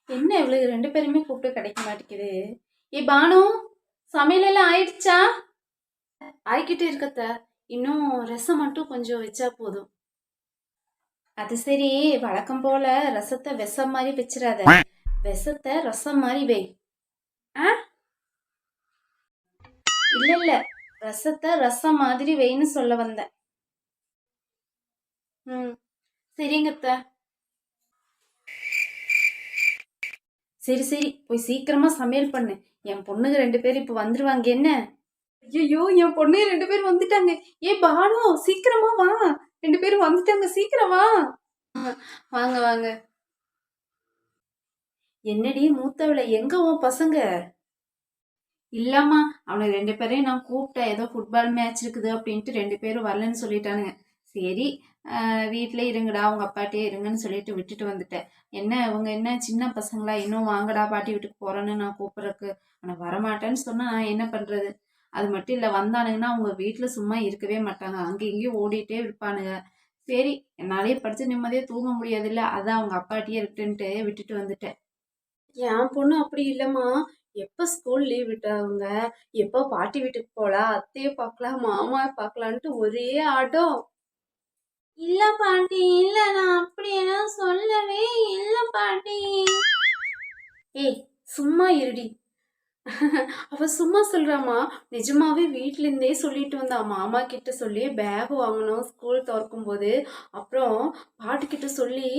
என்ன இவளுக்கு ரெண்டு பேருமே கூப்பிட்டு கிடைக்க மாட்டேங்குது. ஏ பானு, சமையல் எல்லாம் ஆயிடுச்சா? ஆயிக்கிட்டு இருக்கத்த. இன்னும் ரசம் மட்டும் கொஞ்சம் வச்சா போதும். அது சரி, வழக்கம் போல ரசத்தை விஷம் மாதிரி வச்சிடாத. விஷத்தை ரசம் மாதிரி வை. ஆ, இல்ல இல்ல, ரசத்தை ரசம் மாதிரி வைன்னு சொல்ல வந்தேன். ம், சரிங்கத்த. சரி சரி, போய் சீக்கிரமா சமையல் பண்ணு. என் பொண்ணுங்க ரெண்டு பேரும் இப்ப வந்துருவாங்க என்ன? ஐயோ, என் பொண்ணு ரெண்டு பேரும் வந்துட்டாங்க. ஏ பானு, சீக்கிரமா வா. ரெண்டு பேரும் வந்துட்டாங்க, சீக்கிரம் வா. வாங்க வாங்க. என்னடி மூத்தவளை, எங்க உன் பசங்க? இல்லம்மா, அவனுக்கு ரெண்டு பேரையும் நான் கூப்பிட்டேன். ஏதோ ஃபுட்பால் மேட்ச் இருக்குது அப்படின்ட்டு ரெண்டு பேரும் வரலன்னு சொல்லிட்டானுங்க. சரி, வீட்டிலே இருங்கடா, உங்க அப்பாட்டே இருங்கன்னு சொல்லிட்டு விட்டுட்டு வந்துட்டேன். என்ன அவங்க என்ன சின்ன பசங்களா, இன்னும் வாங்கடா பாட்டி வீட்டுக்கு போறேன்னு நான் கூப்பிட்றக்கு. ஆனால் வரமாட்டேன்னு சொன்னா நான் என்ன பண்றது? அது மட்டும் இல்லை, வந்தானுங்கன்னா அவங்க வீட்டில் சும்மா இருக்கவே மாட்டாங்க, அங்கே இங்கேயும் ஓடிட்டே இருப்பானுங்க. சரி, என்னாலேயே படித்து நிம்மதியாக தூங்க முடியாதுல்ல, அதான் அவங்க அப்பாட்டியே இருக்குன்ட்டு விட்டுட்டு வந்துட்டேன். என் பொண்ணு அப்படி இல்லம்மா. எப்ப ஸ்கூல் லீவ் விட்டாங்க, எப்ப பாட்டி வீட்டுக்கு போலாம், அத்தைய பார்க்கலாம், மாமா பார்க்கலான்ட்டு ஒரே ஆட்டம். இல்ல பாட்டி, இல்ல, நான் அப்படியெல்லாம் சொல்லவே இல்ல பாட்டி. ஏய், சும்மா இருடி. அவ சும்மா சொல்றாமா. நிஜமாவே வீட்ல இருந்தே சொல்லிட்டு வந்தா, மாமா கிட்ட சொல்லி பேக் வாங்கணும் ஸ்கூல் திறக்கும் போது. அப்புறம் பாட்டி கிட்ட சொல்லி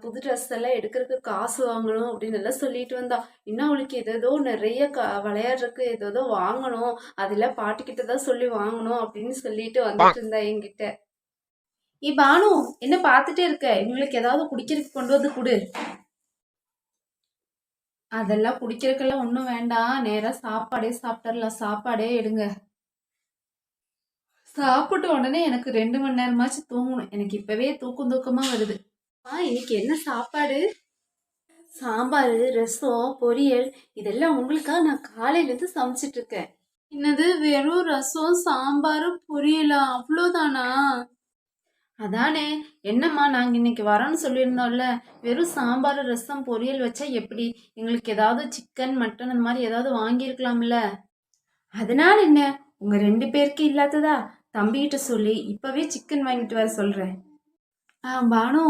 புது ட்ரெஸ் எல்லாம் எடுக்கிறதுக்கு காசு வாங்கணும் அப்படின்னு எல்லாம் சொல்லிட்டு வந்தா. இன்னும் அவளுக்கு ஏதோ நிறைய விளையாடுறதுக்கு ஏதோ வாங்கணும், அதெல்லாம் பாட்டி கிட்ட தான் சொல்லி வாங்கணும் அப்படின்னு சொல்லிட்டு வந்துட்டு இருந்தா என்கிட்ட. பானு, என்ன பார்த்துட்டே இருக்க? இவங்களுக்கு ஏதாவது குடிக்கிறதுக்கு கொண்டு வந்து கொடு. அதெல்லாம் குடிக்கிறதுக்கெல்லாம் ஒன்றும் வேண்டாம், நேரா சாப்பாடே சாப்பிட்டுறலாம். சாப்பாடே எடுங்க. சாப்பிட்ட உடனே எனக்கு 2 மணி நேரமாச்சு தூங்கணும். எனக்கு இப்பவே தூக்கம் தூக்கமா வருது. இன்னைக்கு என்ன சாப்பாடு? சாம்பார், ரசம், பொரியல், இதெல்லாம் உங்களுக்காக நான் காலையில இருந்து சமைச்சிட்டு இருக்கேன். என்னது, வெறும் ரசம் சாம்பார் பொரியலா? அவ்வளோதானா? அதானே. என்னம்மா, நாங்க இன்னைக்கு வரோன்னு சொல்லியிருந்தோம்ல, வெறும் சாம்பார் ரசம் பொரியல் வச்சா எப்படி? எங்களுக்கு ஏதாவது சிக்கன் மட்டன் அந்த மாதிரி ஏதாவது வாங்கியிருக்கலாம்ல. அதனால என்ன, உங்க ரெண்டு பேருக்கு இல்லாததா? தம்பிகிட்ட சொல்லி இப்பவே சிக்கன் வாங்கிட்டு வர சொல்றேன். பானு,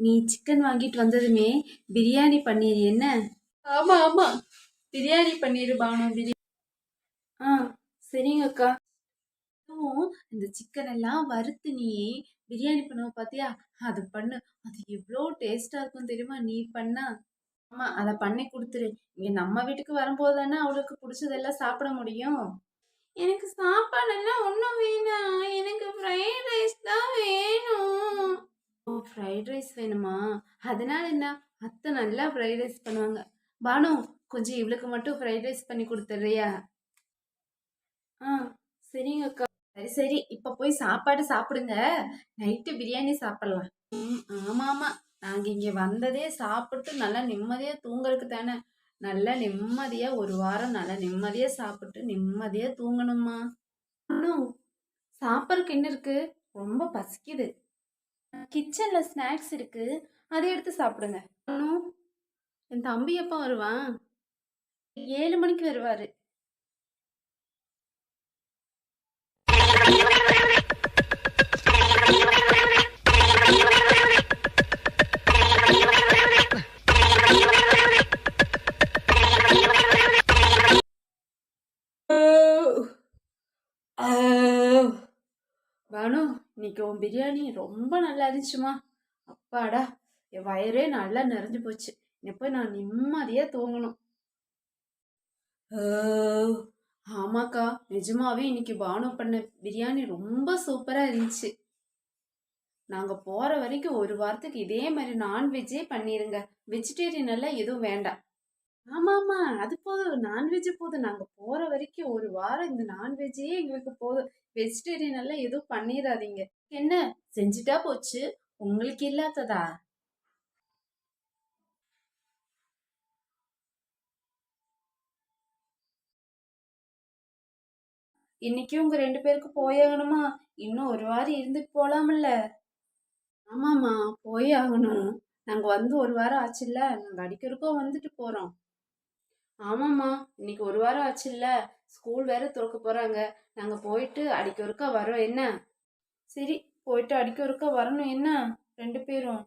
நீ சிக்கன் வாங்கிட்டு வந்ததுமே பிரியாணி பண்ணிடு என்ன? ஆமா ஆமா, பிரியாணி பண்ணிடு பானு. ஆ, சரிங்க அக்கா. இந்த சிக்கன் எல்லாம் வறுத்து நீ பிரியாணி பண்ணுவ பாத்தியா, அது பண்ணு. அது எவ்வளோ டேஸ்டா இருக்கும் தெரியுமா நீ பண்ணா? ஆமா, அதை பண்ணி கொடுத்துரு. இங்க நம்ம வீட்டுக்கு வரும்போது தானே அவளுக்கு பிடிச்சதெல்லாம் சாப்பிட முடியும். எனக்கு சாப்பாடெல்லாம் ஒன்றும் வேணாம், எனக்கு ஃப்ரைட் ரைஸ் தான் வேணும். ஓ, ஃப்ரைட் ரைஸ் வேணுமா? அதனால என்ன, அத்தை நல்லா ஃப்ரைட் ரைஸ் பண்ணுவாங்க. பானு, கொஞ்சம் இவளுக்கு மட்டும் ஃப்ரைட் ரைஸ் பண்ணி கொடுத்துட்றியா? ஆ, சரிங்க அக்கா. சரி சரி, இப்ப போய் சாப்பாடு சாப்பிடுங்க. நைட்டு பிரியாணி சாப்பிடலாம். ஆமா ஆமா, நாங்க இங்க வந்ததே சாப்பிட்டு நல்லா நிம்மதியா தூங்குறதுக்கு தானே. நல்லா நிம்மதியா ஒரு வாரம் நல்லா நிம்மதியா சாப்பிட்டு நிம்மதியா தூங்கணுமா. இன்னும் சாப்பிட்றதுக்கு என்ன இருக்கு? ரொம்ப பசிக்குது. கிச்சன்ல ஸ்நாக்ஸ் இருக்கு, அதை எடுத்து சாப்பிடுங்க. இன்னும் என் தம்பி எப்ப வருவான்? 7 மணிக்கு வருவாரு. பானு, இன்னைக்கு உன் பிரியாணி ரொம்ப நல்லா இருந்துச்சுமா. அப்பாடா, என் வயரே நல்லா நிறைஞ்சு போச்சு. இப்போ நான் நிம்மதியா தூங்கணும். ஆமாக்கா, நிஜமாவே இன்னைக்கு பானு பண்ண பிரியாணி ரொம்ப சூப்பரா இருந்துச்சு. நாங்க போற வரைக்கும் ஒரு வாரத்துக்கு இதே மாதிரி நான்வெஜ்ஜே பண்ணிருங்க. வெஜிடேரியன் எல்லாம் எதுவும் வேண்டாம். ஆமா ஆமா, அது போதும், நான்வெஜ் போதும். நாங்க போற வரைக்கும் ஒரு வாரம் இந்த நான்வெஜ்ஜே எங்களுக்கு போதும். வெஜிடேரியன் எல்லாம் எதுவும் பண்ணிடாதீங்க. என்ன, செஞ்சுட்டா போச்சு, உங்களுக்கு இல்லாததா? இன்னைக்கு உங்க ரெண்டு பேருக்கு போயாகணுமா? இன்னும் ஒரு வாரம் இருந்துட்டு போலாம்ல? ஆமாமா, போய் ஆகணும். நாங்கள் வந்து ஒரு வாரம் ஆச்சுல்ல, நாங்கள் அடிக்கொருக்கா வந்துட்டு போகிறோம். ஆமாம்மா, இன்னைக்கு ஒரு வாரம் ஆச்சுல்ல, ஸ்கூல் வேற திறக்க போகிறாங்க. நாங்கள் போயிட்டு அடிக்கொருக்கா வரோம் என்ன? சரி, போயிட்டு அடிக்கொருக்கா வரணும் என்ன, ரெண்டு பேரும்.